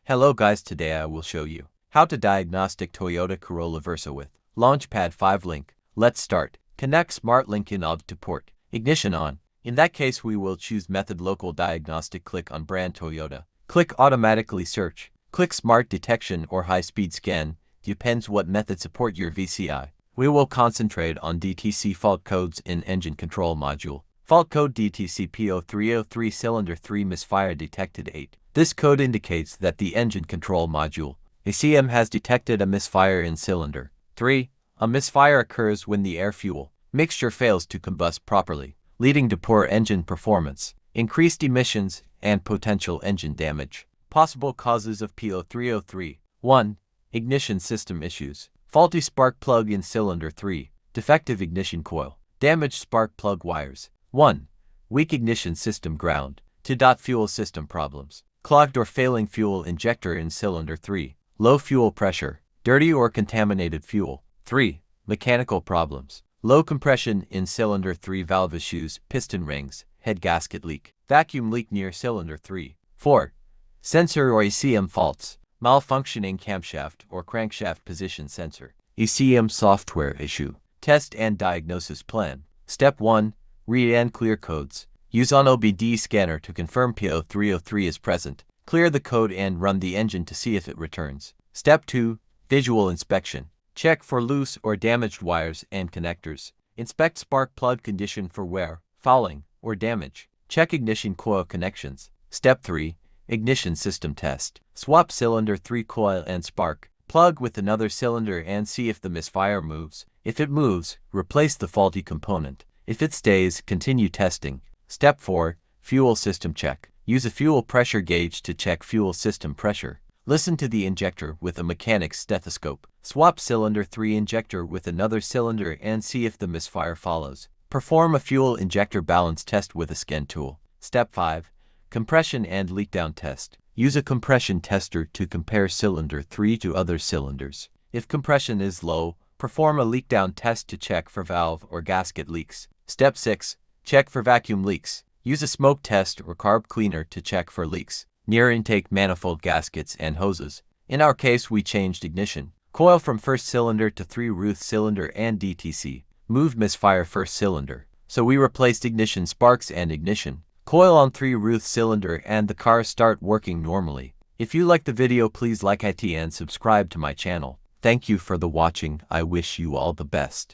Hello guys, today I will show you how to diagnostic Toyota Corolla Verso with Launchpad 5 link. Let's start. Connect Smart Link in OBD to port. Ignition on. In that case we will choose method local diagnostic. Click on brand Toyota. Click automatically search. Click smart detection or high speed scan. Depends what method support your VCI. We will concentrate on DTC fault codes in engine control module. Fault code DTC P0303 cylinder 3 misfire detected 8. This code indicates that the engine control module, ACM, has detected a misfire in cylinder 3. A misfire occurs when the air-fuel mixture fails to combust properly, leading to poor engine performance, increased emissions, and potential engine damage. Possible causes of P0303. 1. Ignition system issues. Faulty spark plug in cylinder 3. Defective ignition coil. Damaged spark plug wires. 1. Weak ignition system ground. 2. Fuel system problems. Clogged or failing fuel injector in cylinder 3. Low fuel pressure. Dirty or contaminated fuel. 3. Mechanical problems. Low compression in cylinder 3. Valve issues, piston rings, head gasket leak. Vacuum leak near cylinder 3. 4. Sensor or ECM faults. Malfunctioning camshaft or crankshaft position sensor. ECM software issue. Test and diagnosis plan. Step 1. Read and clear codes. Use on OBD scanner to confirm P0303 is present. Clear the code and run the engine to see if it returns. Step 2. Visual inspection. Check for loose or damaged wires and connectors. Inspect spark plug condition for wear, fouling, or damage. Check ignition coil connections. Step 3. Ignition system test. Swap cylinder 3 coil and spark plug with another cylinder and see if the misfire moves. If it moves, replace the faulty component. If it stays, continue testing. Step 4. Fuel system check. Use a fuel pressure gauge to check fuel system pressure. Listen to the injector with a mechanic's stethoscope. Swap cylinder 3 injector with another cylinder and see if the misfire follows. Perform a fuel injector balance test with a scan tool. Step 5. Compression and leak down test. Use a compression tester to compare cylinder 3 to other cylinders. If compression is low, perform a leak down test to check for valve or gasket leaks. Step 6. Check for vacuum leaks. Use a smoke test or carb cleaner to check for leaks near intake manifold gaskets and hoses. In our case, we changed ignition coil from first cylinder to 3 Ruth cylinder and DTC. Moved misfire first cylinder. So we replaced ignition sparks and ignition coil on 3 Ruth cylinder and the car start working normally. If you like the video, please like it and subscribe to my channel. Thank you for the watching. I wish you all the best.